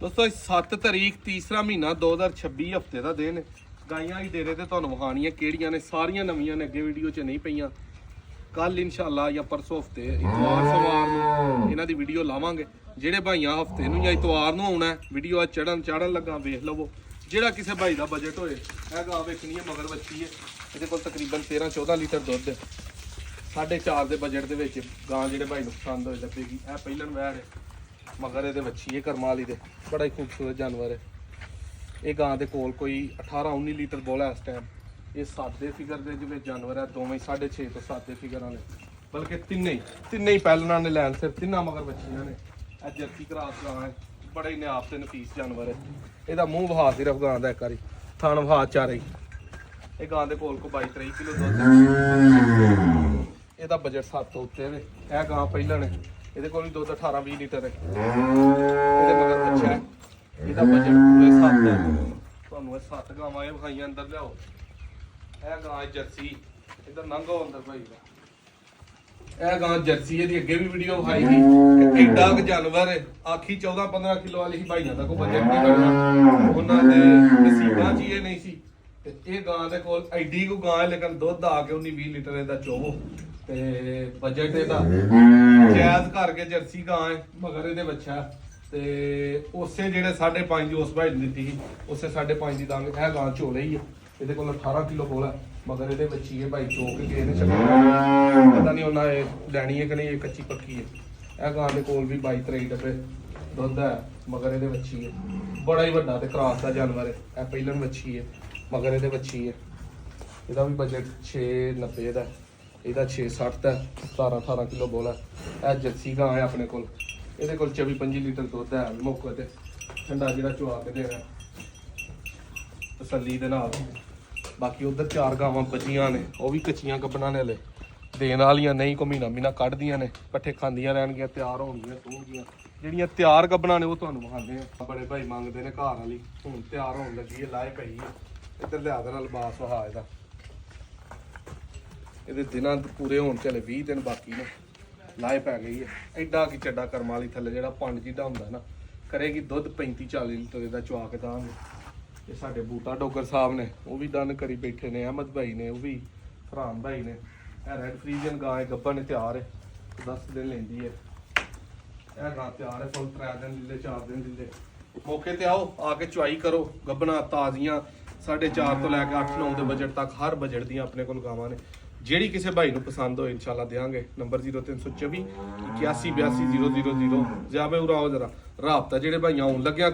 ਦੋਸਤੋ 7 ਤਾਰੀਖ ਤੀਸਰਾ ਮਹੀਨਾ 2026 ਹਫਤੇ ਦਾ ਦਿਨ ਗਾਈਆਂ ਹੀ ਡੇਰੇ ਤੇ ਤੁਹਾਨੂੰ ਵਿਖਾਣੀਆਂ ਕਿਹੜੀਆਂ ਨੇ। ਸਾਰੀਆਂ ਨਵੀਆਂ ਨੇ, ਅੱਗੇ ਵੀਡੀਓ 'ਚ ਨਹੀਂ ਪਈਆਂ। ਕੱਲ ਇਨਸ਼ਾਅੱਲਾ ਜਾਂ ਪਰਸੋਂ ਹਫਤੇ ਇਤਵਾਰ ਸਵਾਰ ਨੂੰ ਇਹਨਾਂ ਦੀ ਵੀਡੀਓ ਲਾਵਾਂਗੇ। ਜਿਹੜੇ ਭਾਈਆਂ ਹਫਤੇ ਨੂੰ ਜਾਂ ਇਤਵਾਰ ਨੂੰ ਆਉਣਾ ਵੀਡੀਓ ਚੜਨ ਲੱਗਾ ਵੇਖ ਲਵੋ। ਜਿਹੜਾ ਕਿਸੇ ਭਾਈ ਦਾ ਬਜਟ ਹੋਏ ਇਹ ਗਾਂ ਵੇਖਣੀ ਹੈ, ਮਗਰ ਬੱਚੀ ਹੈ। ਇਹਦੇ ਕੋਲ ਤਕਰੀਬਨ 13-14 ਲੀਟਰ ਦੁੱਧ ਹੈ। 4.5 ਦੇ ਬਜਟ ਦੇ ਵਿੱਚ ਗਾਂ ਜਿਹੜੇ ਭਾਈ ਨੂੰ ਪਸੰਦ ਹੋਏ ਲੱਭੇਗੀ। ਇਹ ਪਹਿਲਣ ਵੈੜ ਹੈ, ਮਗਰ ਇਹਦੇ ਵੱਛੀ ਹੈ ਕਰਮਾਂ ਵਾਲੀ ਦੇ, ਬੜਾ ਹੀ ਖੂਬਸੂਰਤ ਜਾਨਵਰ ਹੈ। ਇਹ ਗਾਂ ਦੇ ਕੋਲ ਕੋਈ 18-19 ਲੀਟਰ ਬੋਲਾ ਇਸ ਟਾਈਮ। ਇਹ 7 ਦੇ ਫਿਗਰ ਦੇ ਜਿਵੇਂ ਜਾਨਵਰ ਹੈ, ਦੋਵੇਂ 6.5 ਤੋਂ 7 ਦੇ ਫਿਗਰ ਵਾਲੇ, ਬਲਕਿ ਤਿੰਨੇ ਹੀ ਪਹਿਲਣਾ ਨੇ ਲੈਣ ਸਿਰ ਤਿੰਨਾਂ ਮਗਰ ਬੱਚੀਆਂ ਨੇ। ਇਹ ਜਰਸੀ ਕਰਾਸ ਗਾਂ ਹੈ, ਬੜਾ ਹੀ ਨਿਆਬ ਤੇ ਨਫੀਸ ਜਾਨਵਰ ਹੈ। ਇਹਦਾ ਮੂੰਹ ਵਹਾ ਸਿਰਫ ਗਾਂ ਦਾ ਇੱਕ ਵਾਰੀ, ਥਣ ਵਹਾ ਚਾਰੇ ਹੀ। ਇਹ ਗਾਂ ਦੇ ਕੋਲ ਕੋ 22-23 ਕਿਲੋ ਦੁੱਧ ਹੈ। ਇਹਦਾ ਬਜਟ 7 ਤੋਂ ਉੱਤੇ ਵੇ। ਇਹ ਗਾਂ ਪਹਿਲਣ ਹੈ, ਇਹਦੇ ਕੋਲ ਵੀ ਦੁੱਧ 18-20 ਲੀਟਰ ਹੈ। ਇਹਦੇ ਮਗਰ ਬੱਚਾ ਹੈ, ਇਹਦਾ ਬਜਟ ਪੂਰੇ 7 ਹੈ। ਤੁਹਾਨੂੰ ਇਹ 7 ਗਾਵਾਂ ਇਹ ਵਿਖਾਈਆਂ, ਅੰਦਰ ਲਿਆਓ। ਇਹ ਗਾਂ ਜਰਸੀ, ਇਧਰ ਲੰਘੋ ਅੰਦਰ ਭਾਈ ਦਾ। ਇਹ ਗਾਂ ਜਰਸੀ, ਇਹਦੀ ਅੱਗੇ ਵੀ ਵੀਡੀਓ ਵਿਖਾਈ ਸੀ। ਐਡਾ ਕੁ ਜਾਨਵਰ ਹੈ, ਆਖੀ 14-15 ਕਿਲੋ ਵਾਲੀ ਸੀ ਭਾਈਆਂ ਦਾ ਕੋਈ ਬਜਟ ਨਹੀਂ ਕਰਨਾ ਉਹਨਾਂ ਦੇ ਨਸੀਬਾਂ 'ਚ ਇਹ ਨਹੀਂ ਸੀ। ਤੇ ਇਹ ਗਾਂ ਦੇ ਕੋਲ ਐਡੀ ਕੁ ਗਾਂ ਹੈ, ਲੇਕਿਨ ਦੁੱਧ ਆ ਕੇ 19-20 ਲੀਟਰ ਇਹਦਾ ਚੋਵੋ। ਤੇ ਬਜਟ ਇਹਦਾ ਜਾਇਜ਼ ਕਰਕੇ ਜਰਸੀ ਗਾਂ ਹੈ, ਮਗਰ ਇਹਦੇ ਬੱਚਾ ਤੇ ਉਸੇ ਜਿਹੜੇ 5.5 ਦੀ ਉਸ ਭਾਈ ਨੇ ਦਿੱਤੀ ਸੀ, ਉਸੇ 5.5 ਦੀ ਦਾਂਗੇ। ਇਹ ਗਾਂ ਝੋਲੇ ਹੀ ਹੈ, ਇਹਦੇ ਕੋਲ 18 ਕਿਲੋ ਕੋਲ ਹੈ, ਮਗਰ ਇਹਦੇ ਬੱਚੀ ਹੈ ਭਾਈ ਚੋ ਕੇ ਗਏ ਨੇ ਚੱਕਰ। ਪਤਾ ਨਹੀਂ ਉਹਨਾਂ ਇਹ ਲੈਣੀ ਹੈ ਕਿ ਨਹੀਂ, ਇਹ ਕੱਚੀ ਪੱਕੀ ਹੈ। ਇਹ ਗਾਂ ਦੇ ਕੋਲ ਵੀ 22-23 ਡੱਬੇ ਦੁੱਧ ਹੈ, ਮਗਰ ਇਹਦੇ ਬੱਚੀ ਹੈ। ਬੜਾ ਹੀ ਵੱਡਾ ਤੇ ਕਰਾਸ ਦਾ ਜਾਨਵਰ ਹੈ। ਇਹ ਪਹਿਲਣ ਬੱਚੀ ਹੈ, ਮਗਰ ਇਹਦੇ ਬੱਚੀ ਹੈ। ਇਹਦਾ ਵੀ ਬਜਟ 690 ਦਾ, ਇਹਦਾ 660 ਦਾ, 17-18 ਕਿਲੋ ਬੋਲਾ। ਇਹ ਜਰਸੀ ਗਾਂ ਹੈ ਆਪਣੇ ਕੋਲ, ਇਹਦੇ ਕੋਲ 24-25 ਲੀਟਰ ਦੁੱਧ ਹੈ ਮੌਕੇ ਤੇ, ਠੰਡਾ ਜਿਹੜਾ ਚੁਆ ਕੇ ਦੇਣਾ ਤਸੱਲੀ ਦੇ ਨਾਲ। ਬਾਕੀ ਉਧਰ 4 ਗਾਵਾਂ ਬੱਚੀਆਂ ਨੇ, ਉਹ ਵੀ ਕੱਚੀਆਂ ਗੱਬਣਾ ਨੇ, ਹਲੇ ਦੇਣ ਵਾਲੀਆਂ ਨਹੀਂ, ਕੋ ਮਹੀਨਾ ਕੱਢਦੀਆਂ ਨੇ, ਇਕੱਠੇ ਖਾਂਦੀਆਂ ਰਹਿਣਗੀਆਂ, ਤਿਆਰ ਹੋਣਗੀਆਂ ਸੂਣਗੀਆਂ। ਜਿਹੜੀਆਂ ਤਿਆਰ ਗੱਬਣਾ ਨੇ ਉਹ ਤੁਹਾਨੂੰ ਵਿਖਾਉਂਦੇ ਆ। ਬੜੇ ਭਾਈ ਮੰਗਦੇ ਨੇ ਘਰ ਵਾਲੀ, ਹੁਣ ਤਿਆਰ ਹੋਣ ਲੱਗੀ ਹੈ, ਲਾਏ ਪਈ ਹੈ। ਇੱਧਰ ਲਿਆ ਦੇ ਨਾਲ ਬਾਸ ਵਹਾ ਇਹਦਾ। ਇਹਦੇ ਦਿਨਾਂ ਪੂਰੇ ਹੋਣ ਚਲੇ 20 ਦਿਨ ਬਾਕੀ ਨੇ, ਲਾਏ ਪੈ ਗਈ ਹੈ। ਐਡਾ ਕੀ ਚੱਡਾ ਕਰਮਾਂ ਵਾਲੀ ਥੱਲੇ ਜਿਹੜਾ ਪੰਡ ਜਿੱਡਾ ਹੁੰਦਾ ਨਾ, ਕਰੇਗੀ ਦੁੱਧ 35-40 ਲੀਟਰ ਇਹਦਾ ਚੁਆ ਕੇ ਦਾਂਗੇ। ਇਹ ਸਾਡੇ ਬੂਟਾ ਡੋਗਰ ਸਾਹਿਬ ਨੇ, ਉਹ ਵੀ ਡਨ ਕਰੀ ਬੈਠੇ ਨੇ। ਅਹਿਮਦ ਭਾਈ ਨੇ, ਉਹ ਵੀ ਫਰਹਾਨ ਭਾਈ ਨੇ। ਇਹ ਰੈਡ ਫਰੀਜਨ ਗਾਂ ਹੈ, ਗੱਬਨ ਨੇ ਤਿਆਰ ਹੈ, 10 ਦਿਨ ਲੈਂਦੀ ਹੈ। ਇਹ ਗਾਂ ਤਿਆਰ ਹੈ, ਫੁੱਲ 3 ਦਿਨ ਦਿੰਦੇ, 4 ਦਿਨ ਦਿੰਦੇ। ਮੌਕੇ ਤੇ ਆਓ, ਆ ਕੇ ਚੁਆਈ ਕਰੋ। ਗੱਬਣਾ ਤਾਜ਼ੀਆਂ 4.5 ਤੋਂ ਲੈ ਕੇ 8-9 ਦੇ ਬਜਟ ਤੱਕ, ਹਰ ਬਜਟ ਦੀਆਂ ਆਪਣੇ ਕੋਲ ਗਾਵਾਂ ਨੇ। ਜਿਹੜੀ ਕਿਸੇ ਭਾਈ ਨੂੰ ਪਸੰਦ ਹੋਏ ਇਨਸ਼ਾਅੱਲਾ ਦੇਵਾਂਗੇ। ਨੰਬਰ 0324 8182 000। ਜਾਵੇ ਉਰਾਓ ਜਰਾ ਰਾਬਤਾ ਜਿਹੜੇ ਭਾਈਆਂ ਆਉਣ ਲੱਗਿਆ।